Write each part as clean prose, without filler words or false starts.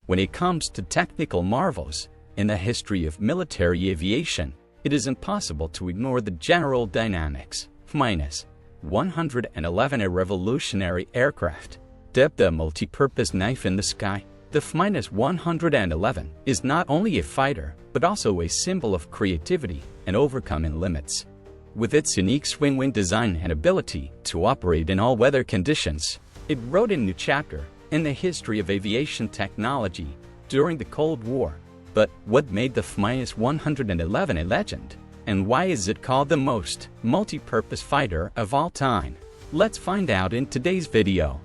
When it comes to technical marvels in the history of military aviation, it is impossible to ignore the general dynamics. F-111, a revolutionary aircraft, dubbed a multi-purpose knife in the sky. The F-111 is not only a fighter, but also a symbol of creativity and overcoming limits. With its unique swing-wing design and ability to operate in all weather conditions, it wrote a new chapter in the history of aviation technology during the Cold War. But what made the F-111 a legend? And why is it called the most multi-purpose fighter of all time? Let's find out in today's video.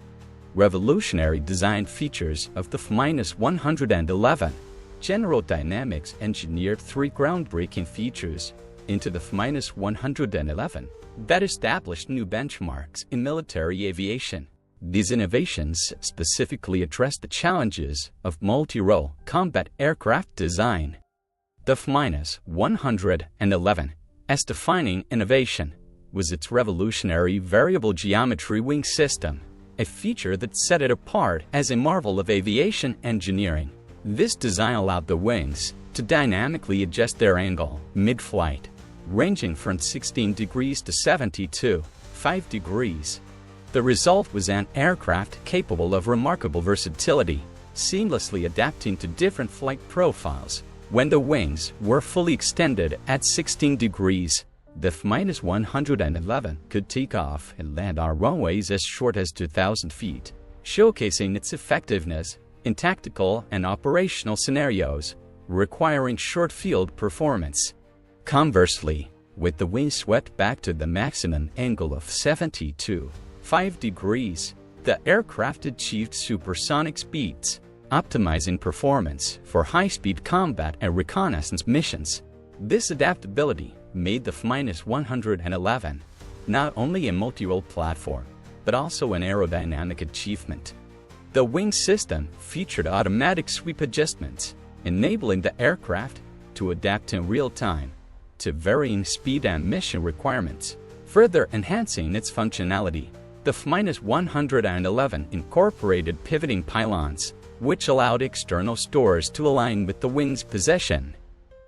Revolutionary design features of the F-111. General Dynamics engineered three groundbreaking features into the F-111 that established new benchmarks in military aviation. These innovations specifically address the challenges of multi-role combat aircraft design. The F-111's defining innovation was its revolutionary variable geometry wing system, a feature that set it apart as a marvel of aviation engineering. This design allowed the wings to dynamically adjust their angle mid-flight, ranging from 16 degrees to 72.5 degrees. The result was an aircraft capable of remarkable versatility, seamlessly adapting to different flight profiles. When the wings were fully extended at 16 degrees, the F-111 could take off and land on runways as short as 2,000 feet, showcasing its effectiveness in tactical and operational scenarios requiring short-field performance. Conversely, with the wings swept back to the maximum angle of 72.5 degrees, the aircraft achieved supersonic speeds, optimizing performance for high-speed combat and reconnaissance missions. This adaptability made the F-111 not only a multi-role platform, but also an aerodynamic achievement. The wing system featured automatic sweep adjustments, enabling the aircraft to adapt in real time to varying speed and mission requirements, further enhancing its functionality. The F-111 incorporated pivoting pylons, which allowed external stores to align with the wing's position.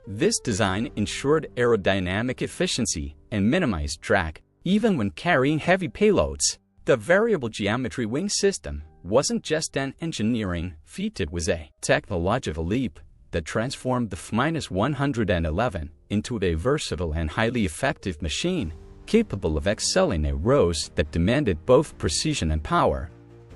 This design ensured aerodynamic efficiency and minimized drag, even when carrying heavy payloads. The variable geometry wing system wasn't just an engineering feat, it was a technological leap that transformed the F-111 into a versatile and highly effective machine, capable of excelling in roles that demanded both precision and power.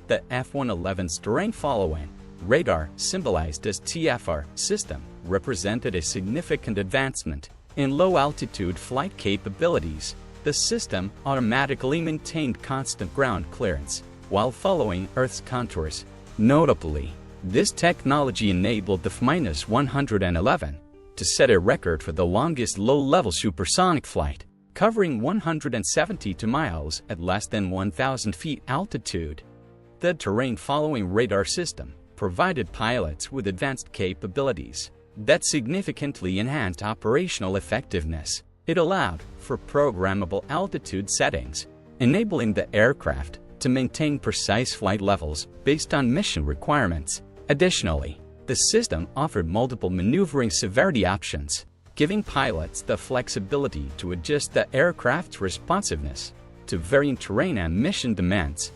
The F-111's terrain-following radar, symbolized as TFR system, represented a significant advancement in low-altitude flight capabilities. The system automatically maintained constant ground clearance while following Earth's contours. Notably, this technology enabled the F-111 to set a record for the longest low-level supersonic flight, covering 172 miles at less than 1,000 feet altitude. The terrain-following radar system provided pilots with advanced capabilities that significantly enhanced operational effectiveness. It allowed for programmable altitude settings, enabling the aircraft to maintain precise flight levels based on mission requirements. Additionally, the system offered multiple maneuvering severity options, giving pilots the flexibility to adjust the aircraft's responsiveness to varying terrain and mission demands.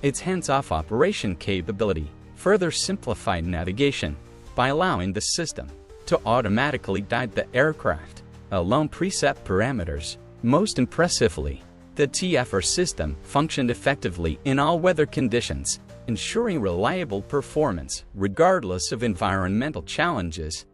Its hands-off operation capability further simplified navigation by allowing the system to automatically guide the aircraft along preset parameters. Most impressively, the TFR system functioned effectively in all weather conditions, ensuring reliable performance regardless of environmental challenges.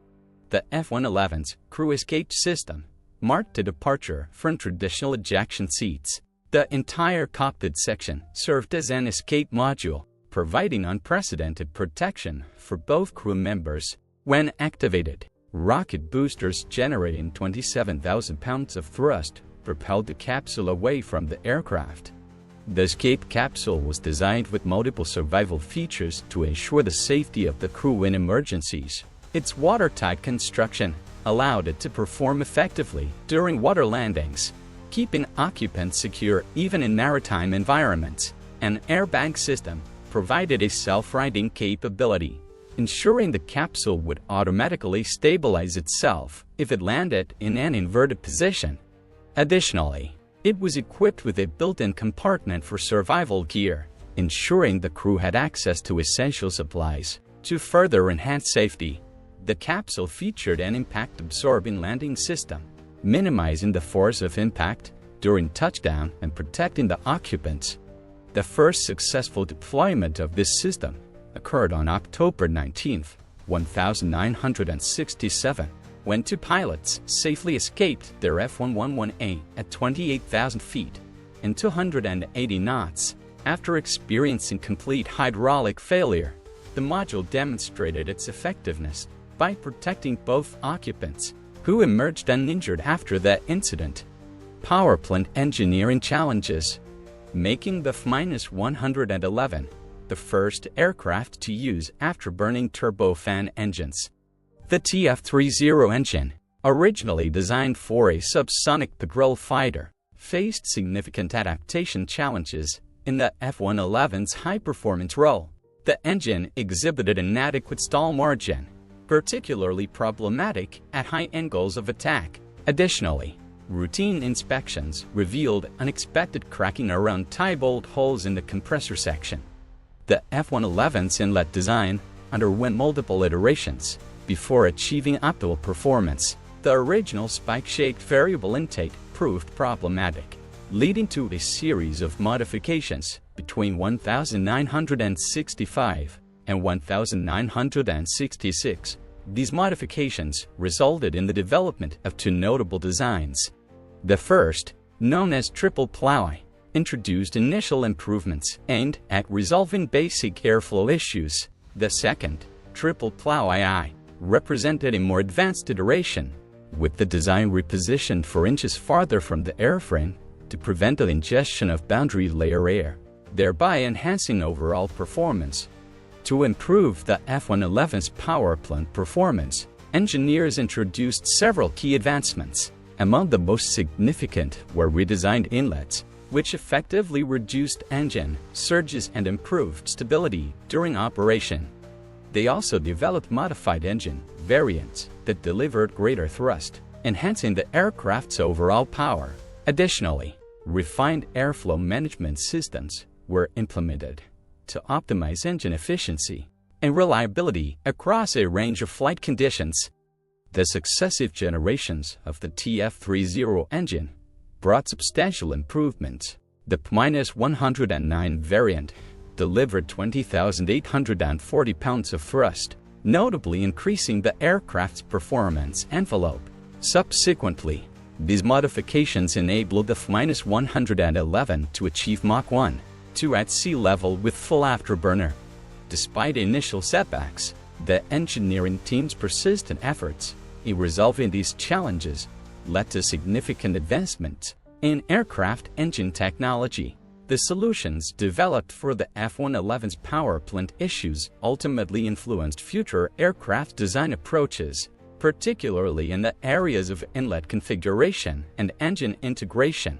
The F-111's crew escape system marked a departure from traditional ejection seats. The entire cockpit section served as an escape module, providing unprecedented protection for both crew members. When activated, rocket boosters generating 27,000 pounds of thrust propelled the capsule away from the aircraft. The escape capsule was designed with multiple survival features to ensure the safety of the crew in emergencies. Its watertight construction allowed it to perform effectively during water landings, keeping occupants secure even in maritime environments. An airbag system provided a self-righting capability, ensuring the capsule would automatically stabilize itself if it landed in an inverted position. Additionally, it was equipped with a built-in compartment for survival gear, ensuring the crew had access to essential supplies. To further enhance safety, the capsule featured an impact-absorbing landing system, minimizing the force of impact during touchdown and protecting the occupants. The first successful deployment of this system occurred on October 19, 1967, when two pilots safely escaped their F-111A at 28,000 feet and 280 knots. After experiencing complete hydraulic failure, the module demonstrated its effectiveness by protecting both occupants, who emerged uninjured after that incident. Powerplant engineering challenges, making the F-111 the first aircraft to use afterburning turbofan engines. The TF-30 engine, originally designed for a subsonic patrol fighter, faced significant adaptation challenges in the F-111's high-performance role. The engine exhibited an inadequate stall margin, particularly problematic at high angles of attack. Additionally, routine inspections revealed unexpected cracking around tie bolt holes in the compressor section. The F-111's inlet design underwent multiple iterations before achieving optimal performance. The original spike-shaped variable intake proved problematic, leading to a series of modifications between 1965 and 1966. These modifications resulted in the development of two notable designs. The first, known as triple plow-eye, introduced initial improvements aimed at resolving basic airflow issues. The second, triple plow-eye, represented a more advanced iteration, with the design repositioned 4 inches farther from the airframe to prevent the ingestion of boundary layer air, thereby enhancing overall performance. To improve the F-111's powerplant performance, engineers introduced several key advancements. Among the most significant were redesigned inlets, which effectively reduced engine surges and improved stability during operation. They also developed modified engine variants that delivered greater thrust, enhancing the aircraft's overall power. Additionally, refined airflow management systems were implemented to optimize engine efficiency and reliability across a range of flight conditions. The successive generations of the TF-30 engine brought substantial improvements. The P-109 variant delivered 20,840 pounds of thrust, notably increasing the aircraft's performance envelope. Subsequently, these modifications enabled the F-111 to achieve Mach 1.2 at sea level with full afterburner. Despite initial setbacks, the engineering team's persistent efforts in resolving these challenges led to significant advancements in aircraft engine technology. The solutions developed for the F-111's powerplant issues ultimately influenced future aircraft design approaches, particularly in the areas of inlet configuration and engine integration.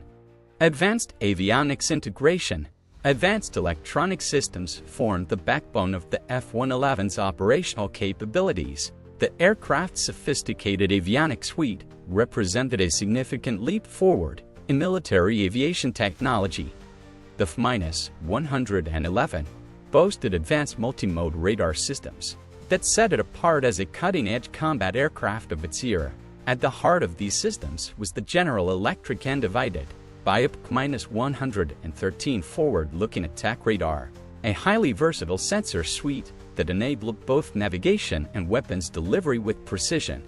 Advanced avionics integration. Advanced electronic systems formed the backbone of the F-111's operational capabilities. The aircraft's sophisticated avionics suite represented a significant leap forward in military aviation technology. The F-111 boasted advanced multimode radar systems that set it apart as a cutting-edge combat aircraft of its era. At the heart of these systems was the General Electric undivided by P-113 forward-looking attack radar, a highly versatile sensor suite that enabled both navigation and weapons delivery with precision.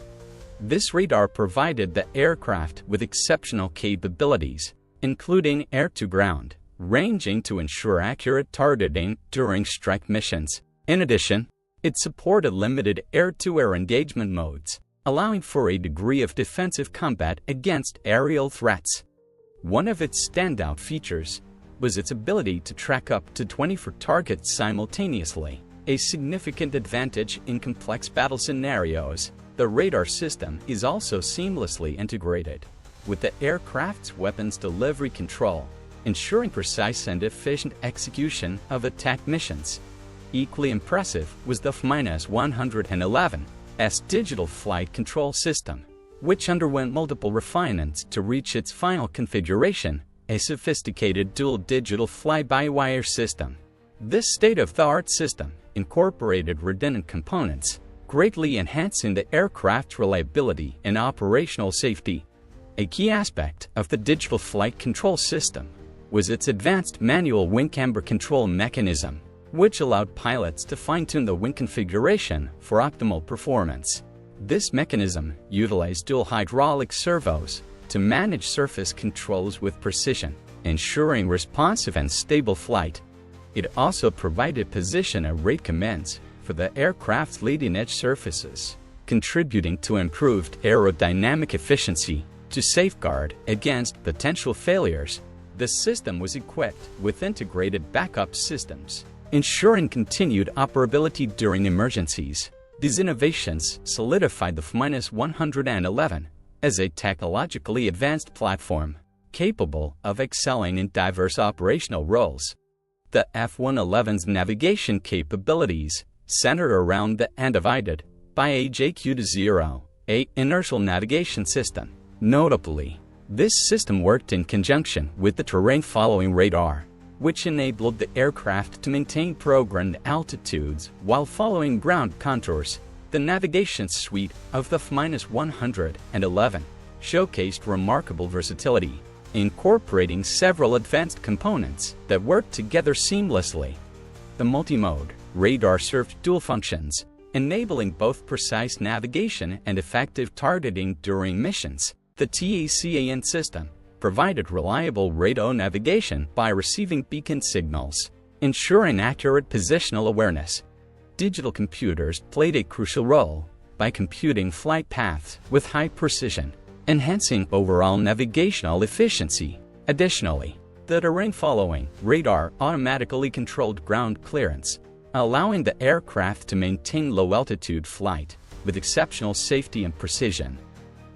This radar provided the aircraft with exceptional capabilities, including air-to-ground, ranging to ensure accurate targeting during strike missions. In addition, it supported limited air-to-air engagement modes, allowing for a degree of defensive combat against aerial threats. One of its standout features was its ability to track up to 24 targets simultaneously, a significant advantage in complex battle scenarios. The radar system is also seamlessly integrated with the aircraft's weapons delivery control, ensuring precise and efficient execution of attack missions. Equally impressive was the F-111's digital flight control system, which underwent multiple refinements to reach its final configuration, a sophisticated dual digital fly-by-wire system. This state-of-the-art system incorporated redundant components, greatly enhancing the aircraft's reliability and operational safety. A key aspect of the digital flight control system was its advanced manual wing camber control mechanism, which allowed pilots to fine-tune the wing configuration for optimal performance. This mechanism utilized dual hydraulic servos to manage surface controls with precision, ensuring responsive and stable flight. It also provided position and rate commands for the aircraft's leading-edge surfaces, contributing to improved aerodynamic efficiency. To safeguard against potential failures, the system was equipped with integrated backup systems, ensuring continued operability during emergencies. These innovations solidified the F-111 as a technologically advanced platform, capable of excelling in diverse operational roles. The F-111's navigation capabilities centered around the undivided by AJQ-0, a inertial navigation system. Notably, this system worked in conjunction with the terrain-following radar, which enabled the aircraft to maintain programmed altitudes while following ground contours. The navigation suite of the F-111 showcased remarkable versatility, incorporating several advanced components that worked together seamlessly. The multi-mode radar served dual functions, enabling both precise navigation and effective targeting during missions. The TACAN system provided reliable radar navigation by receiving beacon signals, ensuring accurate positional awareness. Digital computers played a crucial role by computing flight paths with high precision, enhancing overall navigational efficiency. Additionally, the terrain-following radar automatically controlled ground clearance, allowing the aircraft to maintain low-altitude flight with exceptional safety and precision.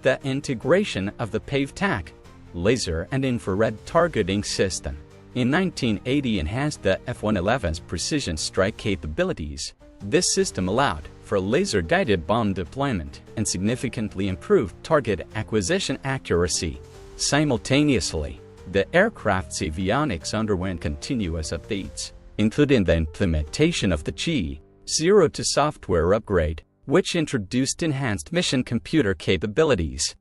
The integration of the PAVE-TAC laser and infrared targeting system in 1980 enhanced the F-111's precision strike capabilities. This system allowed for laser-guided bomb deployment and significantly improved target acquisition accuracy. Simultaneously, the aircraft's avionics underwent continuous updates, including the implementation of the G02 software upgrade, which introduced enhanced mission computer capabilities.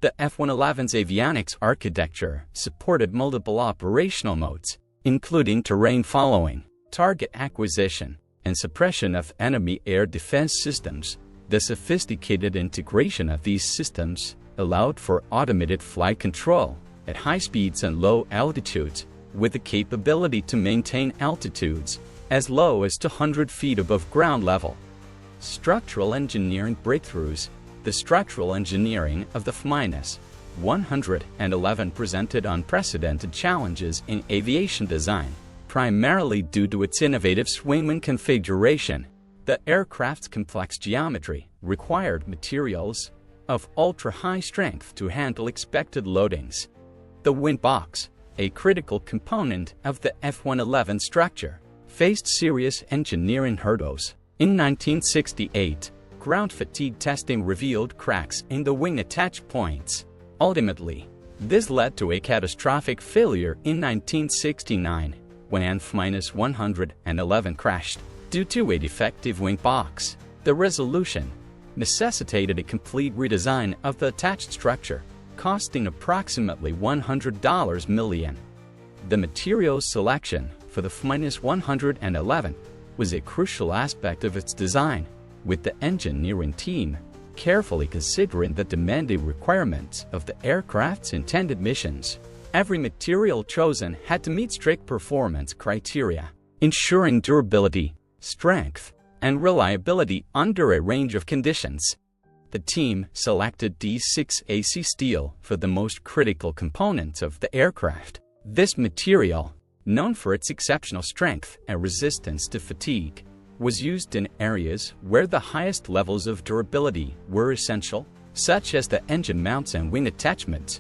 The F-111's avionics architecture supported multiple operational modes, including terrain following, target acquisition, and suppression of enemy air defense systems. The sophisticated integration of these systems allowed for automated flight control at high speeds and low altitudes, with the capability to maintain altitudes as low as 200 feet above ground level. Structural engineering breakthroughs. The structural engineering of the F-111 presented unprecedented challenges in aviation design, primarily due to its innovative swingwing configuration. The aircraft's complex geometry required materials of ultra-high strength to handle expected loadings. The wing box, a critical component of the F-111 structure, faced serious engineering hurdles. In 1968, ground fatigue testing revealed cracks in the wing attach points. Ultimately, this led to a catastrophic failure in 1969, when F-111 crashed due to a defective wing box. The resolution necessitated a complete redesign of the attached structure, costing approximately $100 million. The materials selection for the F-111 was a crucial aspect of its design, with the engineering team carefully considering the demanding requirements of the aircraft's intended missions. Every material chosen had to meet strict performance criteria, ensuring durability, strength, and reliability under a range of conditions. The team selected D6AC steel for the most critical components of the aircraft. This material, known for its exceptional strength and resistance to fatigue, was used in areas where the highest levels of durability were essential, such as the engine mounts and wing attachments.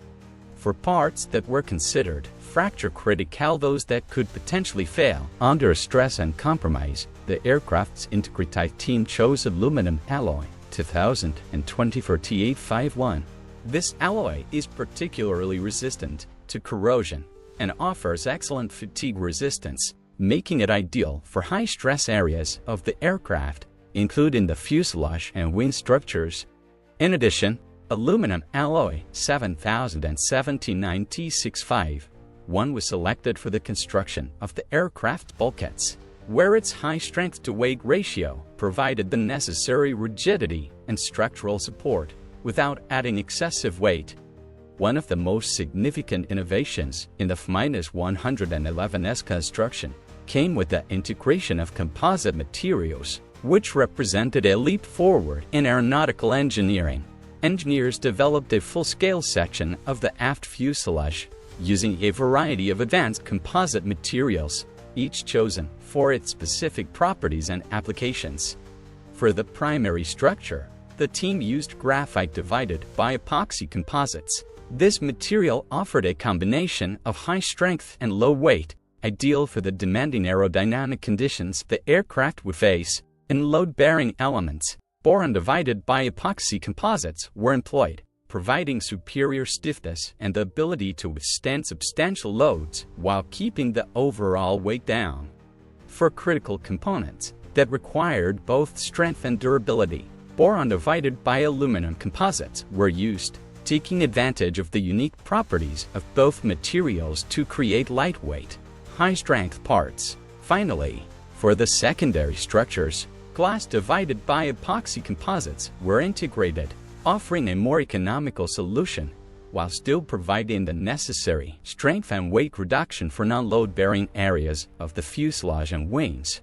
For parts that were considered fracture critical, those that could potentially fail under stress and compromise, the aircraft's integrated team chose aluminum alloy 2020 for T851. This alloy is particularly resistant to corrosion and offers excellent fatigue resistance, making it ideal for high-stress areas of the aircraft, including the fuselage and wing structures. In addition, aluminum alloy 7079 T651 was selected for the construction of the aircraft bulkheads, where its high strength-to-weight ratio provided the necessary rigidity and structural support without adding excessive weight. One of the most significant innovations in the F-111's construction came with the integration of composite materials, which represented a leap forward in aeronautical engineering. Engineers developed a full-scale section of the aft fuselage using a variety of advanced composite materials, each chosen for its specific properties and applications. For the primary structure, the team used graphite divided by epoxy composites. This material offered a combination of high strength and low weight, ideal for the demanding aerodynamic conditions the aircraft would face. In load-bearing elements, boron divided by epoxy composites were employed, providing superior stiffness and the ability to withstand substantial loads while keeping the overall weight down. For critical components that required both strength and durability, boron divided by aluminum composites were used, taking advantage of the unique properties of both materials to create lightweight, high-strength parts. Finally, for the secondary structures, glass divided by epoxy composites were integrated, offering a more economical solution while still providing the necessary strength and weight reduction for non-load-bearing areas of the fuselage and wings.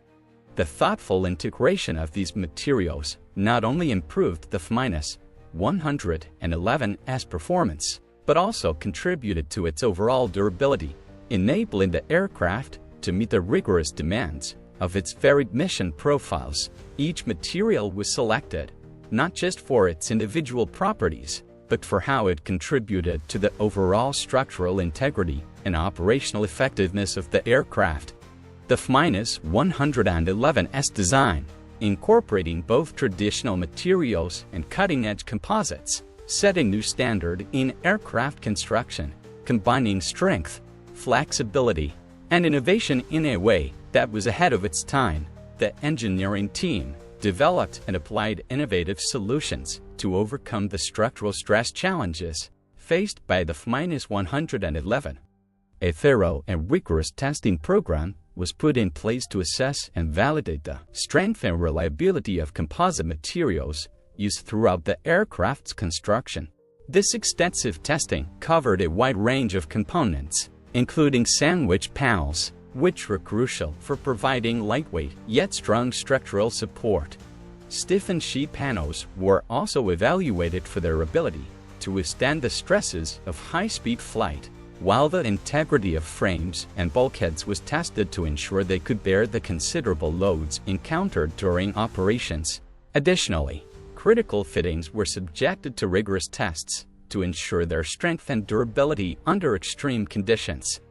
The thoughtful integration of these materials not only improved the F-111's performance, but also contributed to its overall durability, enabling the aircraft to meet the rigorous demands of its varied mission profiles. Each material was selected not just for its individual properties, but for how it contributed to the overall structural integrity and operational effectiveness of the aircraft. The F-111's design, incorporating both traditional materials and cutting-edge composites, set a new standard in aircraft construction, combining strength, flexibility, and innovation in a way that was ahead of its time. The engineering team developed and applied innovative solutions to overcome the structural stress challenges faced by the F-111. A thorough and rigorous testing program was put in place to assess and validate the strength and reliability of composite materials used throughout the aircraft's construction. This extensive testing covered a wide range of components, including sandwich panels, which were crucial for providing lightweight yet strong structural support. Stiffened sheet panels were also evaluated for their ability to withstand the stresses of high-speed flight, while the integrity of frames and bulkheads was tested to ensure they could bear the considerable loads encountered during operations. Additionally, critical fittings were subjected to rigorous tests to ensure their strength and durability under extreme conditions.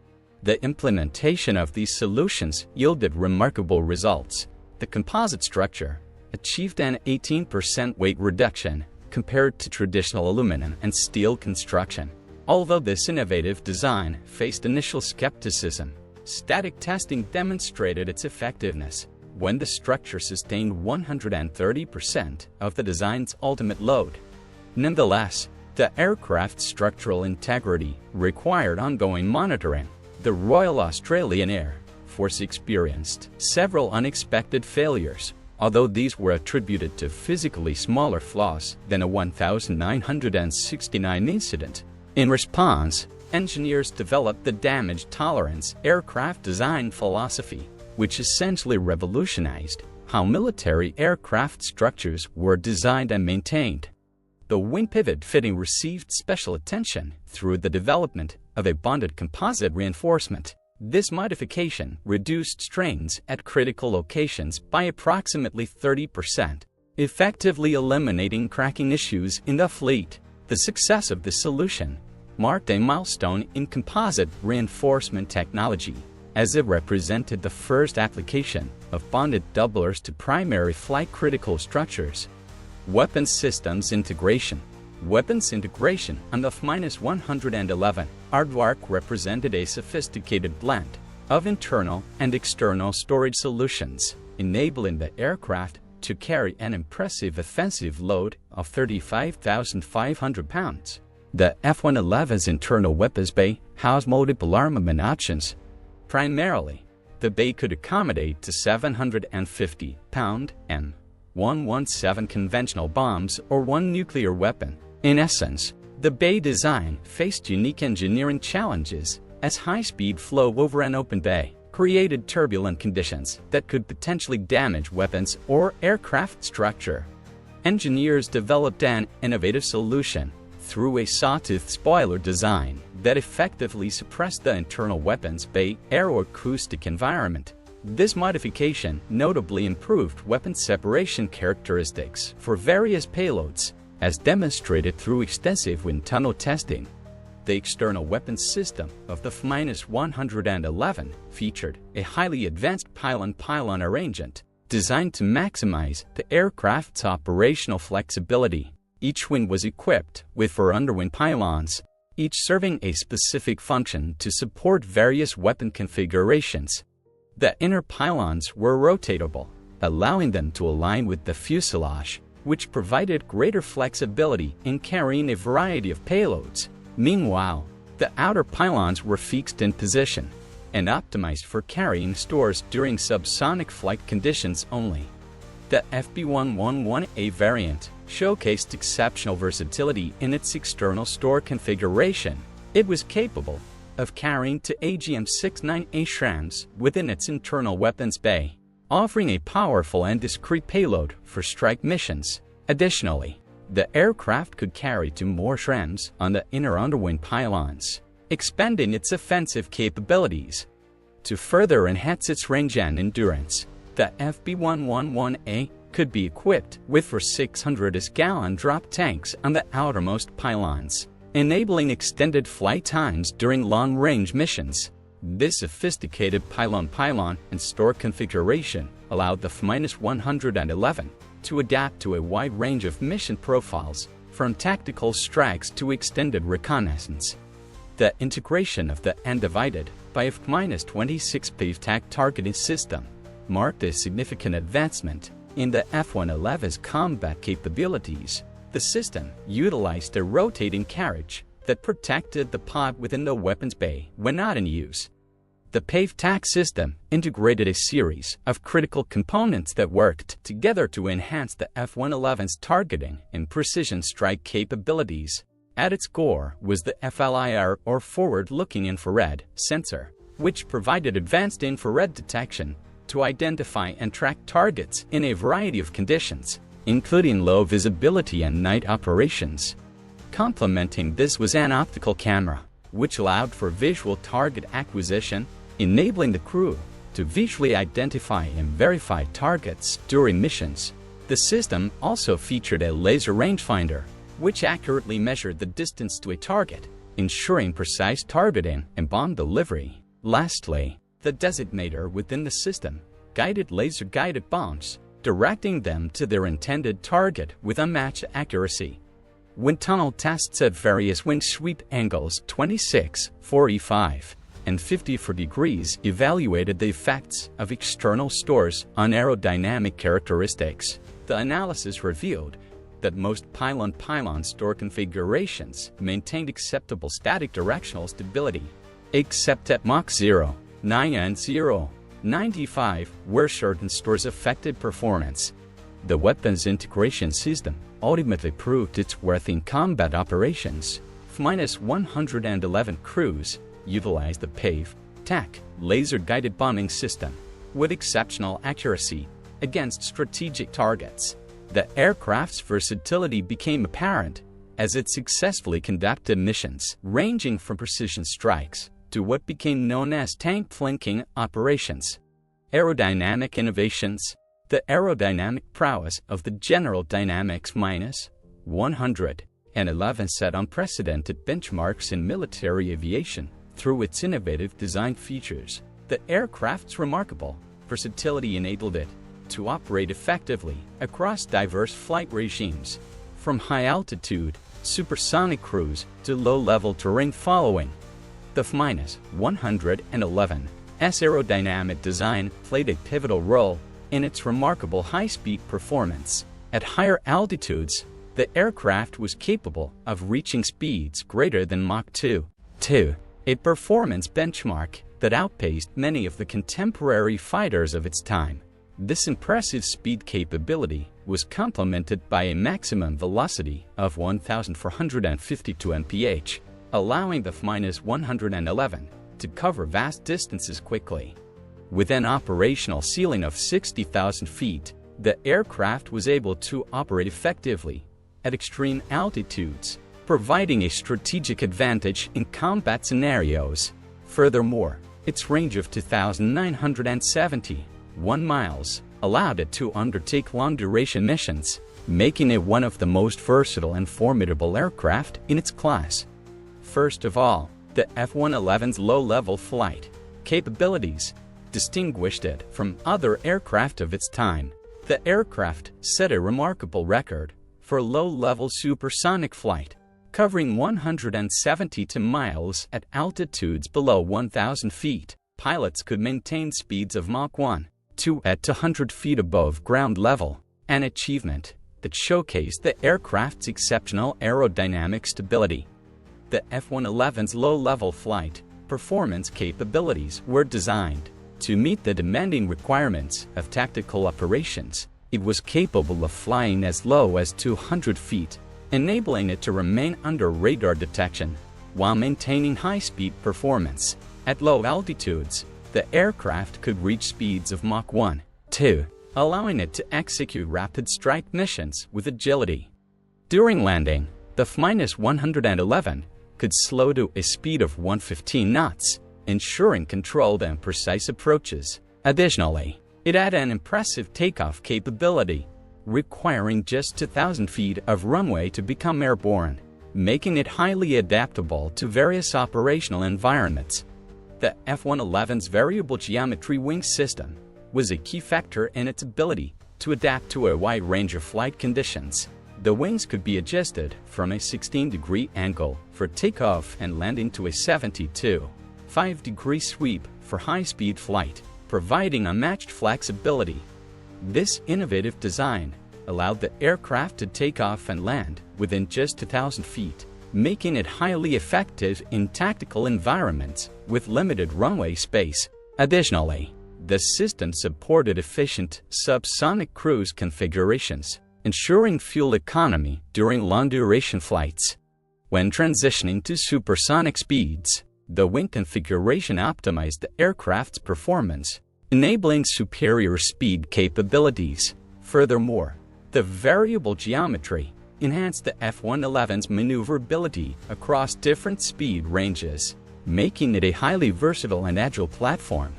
The implementation of these solutions yielded remarkable results. The composite structure achieved an 18% weight reduction compared to traditional aluminum and steel construction. Although this innovative design faced initial skepticism, static testing demonstrated its effectiveness when the structure sustained 130% of the design's ultimate load. Nonetheless, the aircraft's structural integrity required ongoing monitoring. The Royal Australian Air Force experienced several unexpected failures, although these were attributed to physically smaller flaws than a 1969 incident. In response, engineers developed the damage tolerance aircraft design philosophy, which essentially revolutionized how military aircraft structures were designed and maintained. The wing pivot fitting received special attention through the development of a bonded composite reinforcement. This modification reduced strains at critical locations by approximately 30%, effectively eliminating cracking issues in the fleet. The success of this solution marked a milestone in composite reinforcement technology, as it represented the first application of bonded doublers to primary flight critical structures. Weapons systems integration. Weapons integration on the F-111 Aardvark represented a sophisticated blend of internal and external storage solutions, enabling the aircraft to carry an impressive offensive load of 35,500 pounds. The F-111's internal weapons bay housed multiple armament options. Primarily, the bay could accommodate the 750-pound M117 conventional bombs or one nuclear weapon. In essence, the bay design faced unique engineering challenges as high-speed flow over an open bay created turbulent conditions that could potentially damage weapons or aircraft structure. Engineers developed an innovative solution through a sawtooth spoiler design that effectively suppressed the internal weapons bay aeroacoustic environment. This modification notably improved weapon separation characteristics for various payloads, as demonstrated through extensive wind tunnel testing. The external weapons system of the F-111 featured a highly advanced pylon-pylon arrangement designed to maximize the aircraft's operational flexibility. Each wing was equipped with 4 underwing pylons, each serving a specific function to support various weapon configurations. The inner pylons were rotatable, allowing them to align with the fuselage, which provided greater flexibility in carrying a variety of payloads. Meanwhile, the outer pylons were fixed in position and optimized for carrying stores during subsonic flight conditions only. The F-111A variant showcased exceptional versatility in its external store configuration. It was capable of carrying to AGM-69A shrams within its internal weapons bay, offering a powerful and discrete payload for strike missions. Additionally, the aircraft could carry 2 more shrams on the inner underwing pylons, expanding its offensive capabilities. To further enhance its range and endurance, the F-111A could be equipped with 4 600-gallon drop tanks on the outermost pylons, enabling extended flight times during long-range missions. This sophisticated pylon-pylon and store configuration allowed the F-111 to adapt to a wide range of mission profiles, from tactical strikes to extended reconnaissance. The integration of the undivided by F-26 PAVTAC targeting system marked a significant advancement in the F-111's combat capabilities. The system utilized a rotating carriage that protected the pod within the weapons bay when not in use. The PAVTAC system integrated a series of critical components that worked together to enhance the F-111's targeting and precision strike capabilities. At its core was the FLIR, or forward-looking infrared, sensor, which provided advanced infrared detection to identify and track targets in a variety of conditions, including low visibility and night operations. Complementing this was an optical camera, which allowed for visual target acquisition, enabling the crew to visually identify and verify targets during missions. The system also featured a laser rangefinder, which accurately measured the distance to a target, ensuring precise targeting and bomb delivery. Lastly, the designator within the system guided laser-guided bombs, directing them to their intended target with unmatched accuracy. Wind tunnel tests at various wind sweep angles 26, 45, and 54 degrees evaluated the effects of external stores on aerodynamic characteristics. The analysis revealed that most pylon-pylon store configurations maintained acceptable static directional stability, except at Mach 0, 9 and 0, 95, where certain stores affected performance. The weapons integration system ultimately proved its worth in combat operations. F-111 crews utilized the PAVTAC laser-guided bombing system with exceptional accuracy against strategic targets. The aircraft's versatility became apparent as it successfully conducted missions ranging from precision strikes to what became known as tank flanking operations. Aerodynamic Innovations. The aerodynamic prowess of the General Dynamics -100 F-111 set unprecedented benchmarks in military aviation through its innovative design features. The aircraft's remarkable versatility enabled it to operate effectively across diverse flight regimes, from high-altitude, supersonic cruise to low-level terrain following. The F-111's aerodynamic design played a pivotal role in its remarkable high-speed performance. At higher altitudes, the aircraft was capable of reaching speeds greater than Mach 2, a performance benchmark that outpaced many of the contemporary fighters of its time. This impressive speed capability was complemented by a maximum velocity of 1,452 mph, allowing the F-111 to cover vast distances quickly. With an operational ceiling of 60,000 feet, the aircraft was able to operate effectively at extreme altitudes, providing a strategic advantage in combat scenarios. Furthermore, its range of 2,971 miles allowed it to undertake long-duration missions, making it one of the most versatile and formidable aircraft in its class. First of all, the F-111's low-level flight capabilities distinguished it from other aircraft of its time. The aircraft set a remarkable record for low-level supersonic flight, covering 172 miles at altitudes below 1,000 feet. Pilots could maintain speeds of Mach 1, 2 at 200 feet above ground level, an achievement that showcased the aircraft's exceptional aerodynamic stability. The F-111's low-level flight performance capabilities were designed to meet the demanding requirements of tactical operations. It was capable of flying as low as 200 feet, enabling it to remain under radar detection while maintaining high-speed performance. At low altitudes, the aircraft could reach speeds of Mach 1, 2, allowing it to execute rapid strike missions with agility. During landing, the F-111 could slow to a speed of 115 knots, ensuring controlled and precise approaches. Additionally, it had an impressive takeoff capability, requiring just 2,000 feet of runway to become airborne, making it highly adaptable to various operational environments. The F-111's variable geometry wing system was a key factor in its ability to adapt to a wide range of flight conditions. The wings could be adjusted from a 16-degree angle for takeoff and landing to a 72.5-degree sweep for high-speed flight, providing unmatched flexibility. This innovative design allowed the aircraft to take off and land within just 2,000 feet, making it highly effective in tactical environments with limited runway space. Additionally, the system supported efficient subsonic cruise configurations, ensuring fuel economy during long-duration flights. When transitioning to supersonic speeds, the wing configuration optimized the aircraft's performance, enabling superior speed capabilities. Furthermore, the variable geometry enhanced the F-111's maneuverability across different speed ranges, making it a highly versatile and agile platform.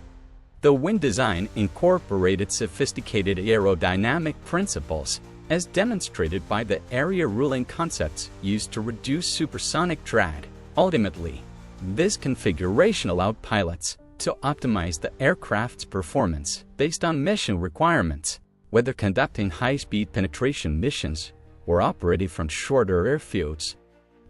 The wing design incorporated sophisticated aerodynamic principles, as demonstrated by the area ruling concepts used to reduce supersonic drag. Ultimately, this configuration allowed pilots to optimize the aircraft's performance based on mission requirements, whether conducting high-speed penetration missions or operating from shorter airfields.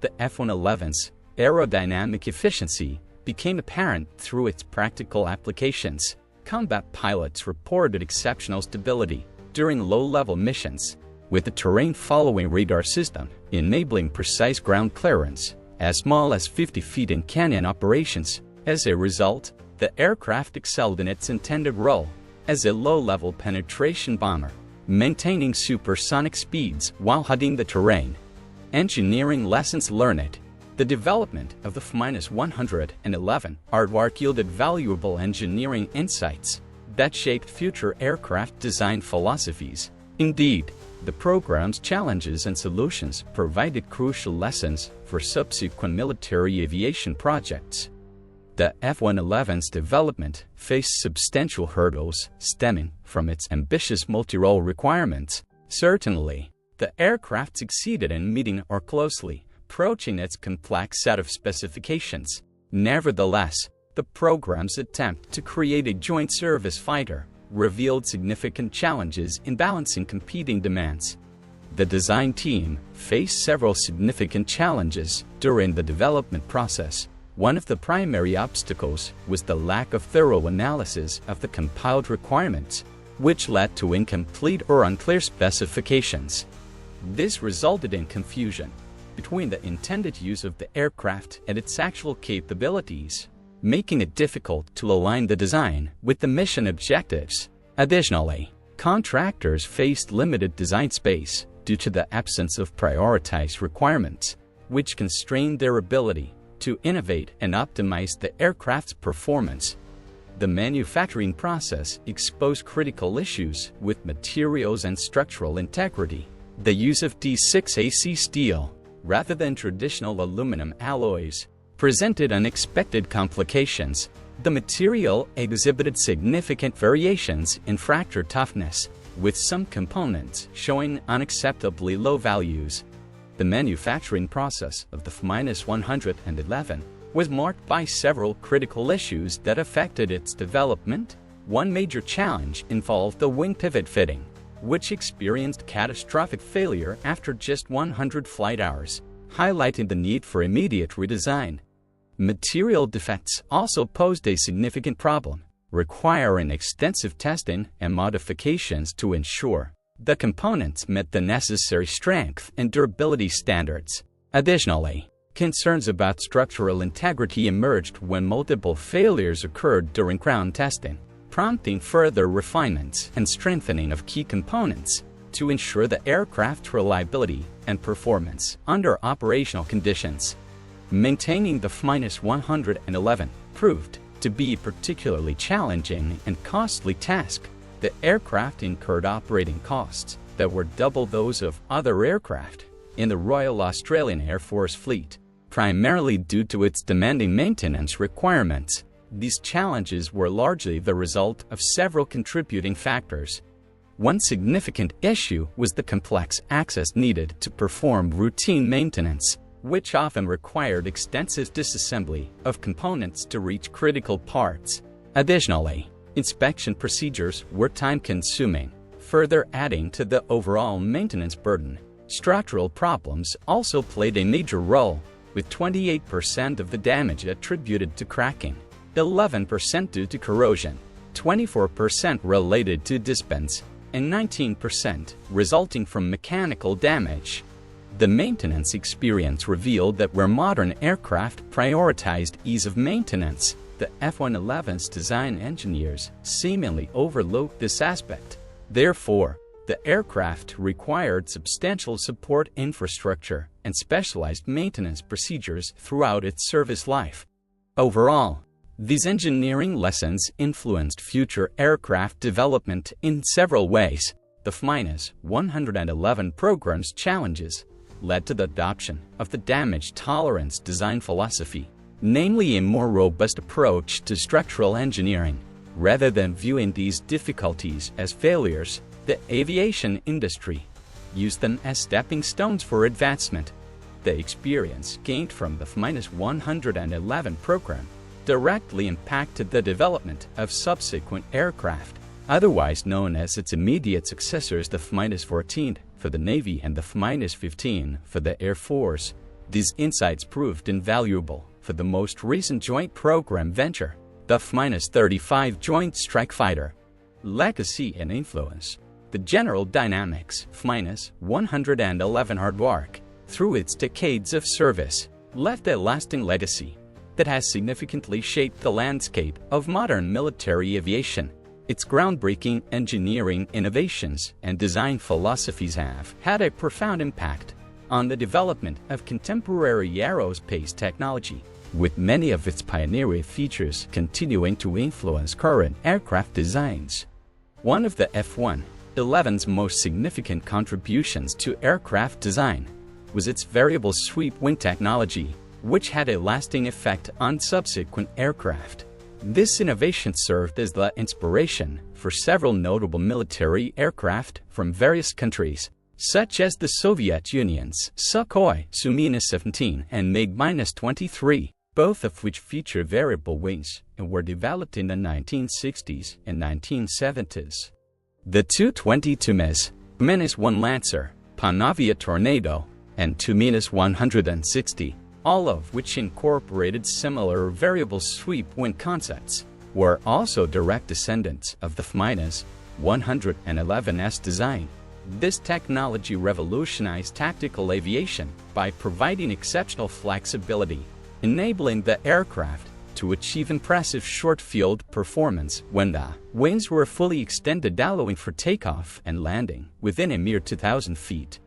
The F-111's aerodynamic efficiency became apparent through its practical applications. Combat pilots reported exceptional stability during low-level missions, with the terrain-following radar system enabling precise ground clearance as small as 50 feet in canyon operations. As a result, the aircraft excelled in its intended role as a low-level penetration bomber, maintaining supersonic speeds while hugging the terrain. Engineering lessons learned. The development of the F-111 Aardvark yielded valuable engineering insights that shaped future aircraft design philosophies. Indeed, the program's challenges and solutions provided crucial lessons for subsequent military aviation projects. The F-111's development faced substantial hurdles stemming from its ambitious multi-role requirements. Certainly, The aircraft succeeded in meeting or closely approaching its complex set of specifications. Nevertheless, the program's attempt to create a joint service fighter revealed significant challenges in balancing competing demands. The design team faced several significant challenges during the development process. One of the primary obstacles was the lack of thorough analysis of the compiled requirements, which led to incomplete or unclear specifications. This resulted in confusion between the intended use of the aircraft and its actual capabilities, making it difficult to align the design with the mission objectives. Additionally, contractors faced limited design space due to the absence of prioritized requirements, which constrained their ability to innovate and optimize the aircraft's performance. The manufacturing process exposed critical issues with materials and structural integrity. The use of D6AC steel, rather than traditional aluminum alloys, presented unexpected complications. The material exhibited significant variations in fracture toughness, with some components showing unacceptably low values. The manufacturing process of the F-111 was marked by several critical issues that affected its development. One major challenge involved the wing pivot fitting, which experienced catastrophic failure after just 100 flight hours, highlighting the need for immediate redesign. Material defects also posed a significant problem, requiring extensive testing and modifications to ensure the components met the necessary strength and durability standards. Additionally, concerns about structural integrity emerged when multiple failures occurred during ground testing, prompting further refinements and strengthening of key components to ensure the aircraft's reliability and performance under operational conditions. Maintaining the F-111 proved to be a particularly challenging and costly task. The aircraft incurred operating costs that were double those of other aircraft in the Royal Australian Air Force fleet, primarily due to its demanding maintenance requirements. These challenges were largely the result of several contributing factors. One significant issue was the complex access needed to perform routine maintenance, which often required extensive disassembly of components to reach critical parts. Additionally, inspection procedures were time-consuming, further adding to the overall maintenance burden. Structural problems also played a major role, with 28% of the damage attributed to cracking, 11% due to corrosion, 24% related to disbends, and 19% resulting from mechanical damage. The maintenance experience revealed that where modern aircraft prioritized ease of maintenance, the F-111's design engineers seemingly overlooked this aspect. Therefore, the aircraft required substantial support infrastructure and specialized maintenance procedures throughout its service life. Overall, these engineering lessons influenced future aircraft development in several ways. The F-111 program's challenges led to the adoption of the damage tolerance design philosophy, namely a more robust approach to structural engineering. Rather than viewing these difficulties as failures, the aviation industry used them as stepping stones for advancement. The experience gained from the F-111 program directly impacted the development of subsequent aircraft, otherwise known as its immediate successors, the F-14 for the Navy and the F-15 for the Air Force. These insights proved invaluable for the most recent joint program venture, the F-35 Joint Strike Fighter. Legacy and influence. The General Dynamics F-111 Aardvark, through its decades of service, left a lasting legacy that has significantly shaped the landscape of modern military aviation. Its groundbreaking engineering innovations and design philosophies have had a profound impact on the development of contemporary aerospace technology, with many of its pioneering features continuing to influence current aircraft designs. One of the F-111's most significant contributions to aircraft design was its variable sweep wing technology, which had a lasting effect on subsequent aircraft. This innovation served as the inspiration for several notable military aircraft from various countries, such as the Soviet Union's Sukhoi Su-17 and MiG-23, both of which feature variable wings and were developed in the 1960s and 1970s. The Tu-22 Ms-1 Lancer, Panavia Tornado, and Tu-160, all of which incorporated similar variable sweep wing concepts, were also direct descendants of the F-111's design. This technology revolutionized tactical aviation by providing exceptional flexibility, enabling the aircraft to achieve impressive short-field performance when the wings were fully extended, allowing for takeoff and landing within a mere 2,000 feet.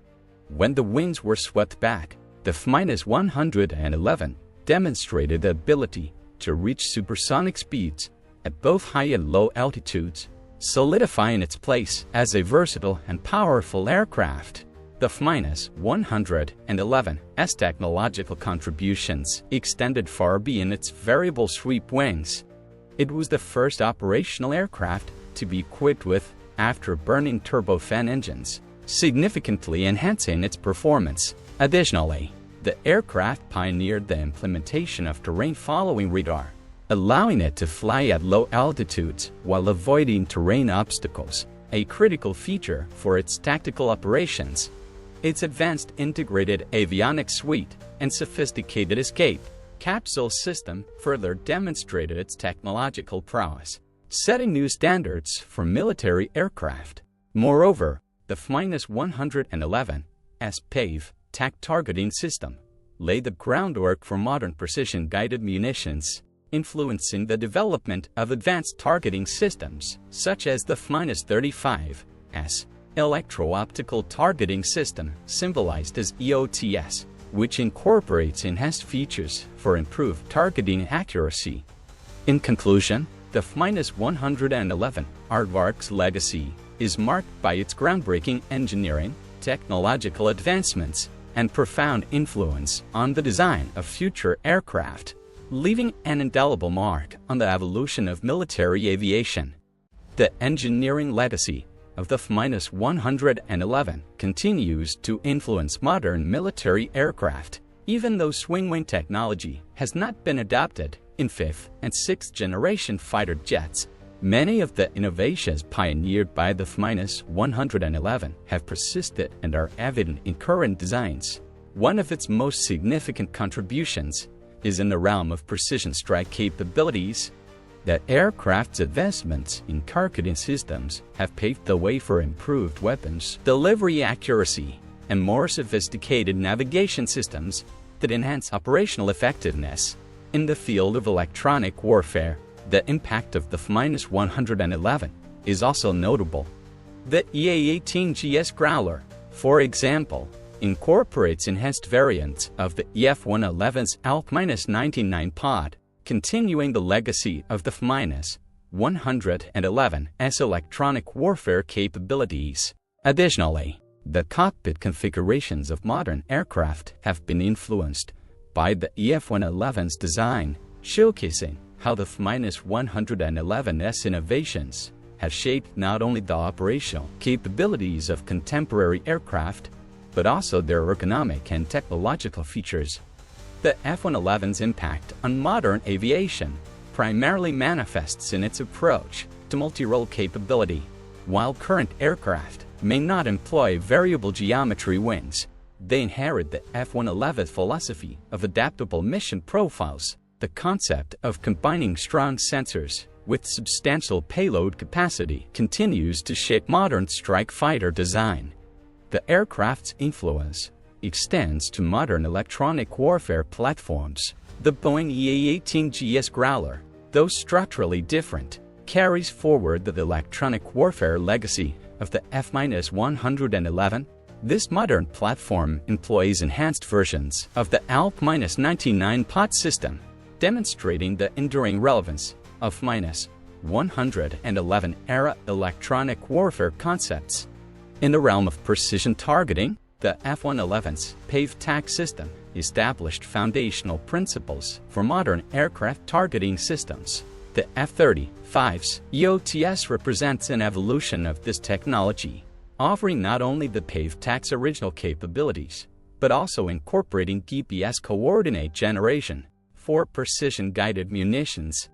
When the wings were swept back, the F-111 demonstrated the ability to reach supersonic speeds at both high and low altitudes, solidifying its place as a versatile and powerful aircraft. The F-111's technological contributions extended far beyond its variable sweep wings. It was the first operational aircraft to be equipped with afterburning turbofan engines, significantly enhancing its performance. Additionally, the aircraft pioneered the implementation of terrain-following radar, allowing it to fly at low altitudes while avoiding terrain obstacles, a critical feature for its tactical operations. Its advanced integrated avionics suite and sophisticated escape capsule system further demonstrated its technological prowess, setting new standards for military aircraft. Moreover, the F-111's PAVE TAC targeting system laid the groundwork for modern precision-guided munitions, influencing the development of advanced targeting systems such as the F-35's electro-optical targeting system, symbolized as EOTS, which incorporates enhanced features for improved targeting accuracy. In conclusion, the F-111 Aardvark's legacy is marked by its groundbreaking engineering, technological advancements, and profound influence on the design of future aircraft, leaving an indelible mark on the evolution of military aviation. The engineering legacy of the F-111 continues to influence modern military aircraft, even though swing-wing technology has not been adopted in 5th and 6th generation fighter jets. Many of the innovations pioneered by the F-111 have persisted and are evident in current designs. One of its most significant contributions is in the realm of precision strike capabilities. The aircraft's advancements in targeting systems have paved the way for improved weapons delivery accuracy and more sophisticated navigation systems that enhance operational effectiveness. In the field of electronic warfare, the impact of the F-111 is also notable. The EA-18GS Growler, for example, incorporates enhanced variants of the F-111's ALP-99 pod, continuing the legacy of the F-111's electronic warfare capabilities. Additionally, the cockpit configurations of modern aircraft have been influenced by the F-111's design, showcasing how the F-111's innovations have shaped not only the operational capabilities of contemporary aircraft, but also their ergonomic and technological features. The F-111's impact on modern aviation primarily manifests in its approach to multi-role capability. While current aircraft may not employ variable geometry wings, they inherit the F-111's philosophy of adaptable mission profiles. The concept of combining strong sensors with substantial payload capacity continues to shape modern strike fighter design. The aircraft's influence extends to modern electronic warfare platforms. The Boeing EA-18GS Growler, though structurally different, carries forward the electronic warfare legacy of the F-111. This modern platform employs enhanced versions of the ALP-99 pod system, demonstrating the enduring relevance of F-111 electronic warfare concepts. In the realm of precision targeting, the F-111's PAVE TAC system established foundational principles for modern aircraft targeting systems. The F-35's EOTS represents an evolution of this technology, offering not only the PAVTAC's original capabilities, but also incorporating GPS coordinate generation for precision-guided munitions.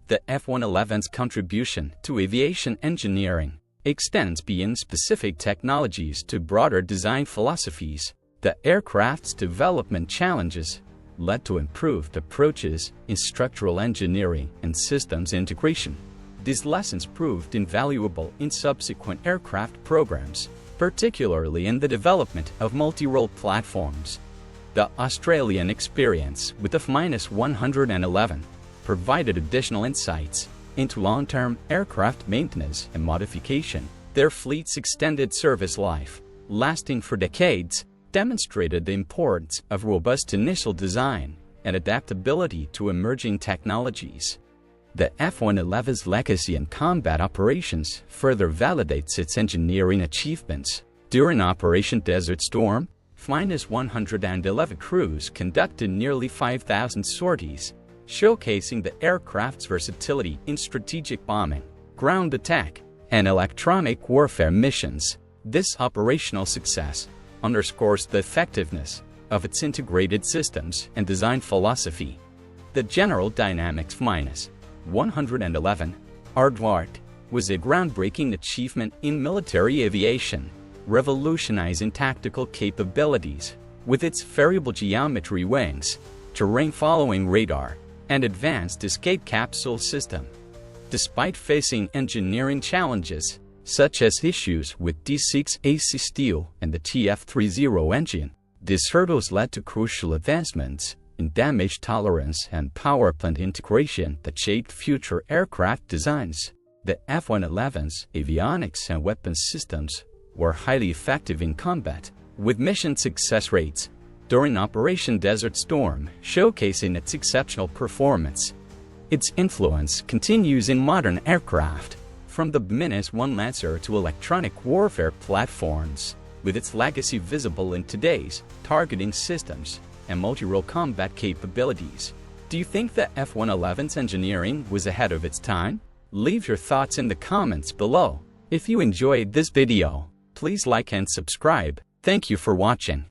The F-111's contribution to aviation engineering extends beyond specific technologies to broader design philosophies. The aircraft's development challenges led to improved approaches in structural engineering and systems integration. These lessons proved invaluable in subsequent aircraft programs, particularly in the development of multi-role platforms. The Australian experience with the F-111 provided additional insights into long-term aircraft maintenance and modification. Their fleet's extended service life, lasting for decades, demonstrated the importance of robust initial design and adaptability to emerging technologies. The F-111's legacy in combat operations further validates its engineering achievements. During Operation Desert Storm, F-111 crews conducted nearly 5,000 sorties, showcasing the aircraft's versatility in strategic bombing, ground attack, and electronic warfare missions. This operational success underscores the effectiveness of its integrated systems and design philosophy. The General Dynamics F-111 Aardvark was a groundbreaking achievement in military aviation, revolutionizing tactical capabilities with its variable geometry wings, terrain-following radar, and advanced escape capsule system. Despite facing engineering challenges, such as issues with D6 AC steel and the TF30 engine, these hurdles led to crucial advancements in damage tolerance and powerplant integration that shaped future aircraft designs. The F-111's avionics and weapons systems were highly effective in combat, with mission success rates during Operation Desert Storm showcasing its exceptional performance. Its influence continues in modern aircraft, from the B-1 Lancer to electronic warfare platforms, with its legacy visible in today's targeting systems and multi-role combat capabilities. Do you think the F-111's engineering was ahead of its time? Leave your thoughts in the comments below. If you enjoyed this video, please like and subscribe. Thank you for watching.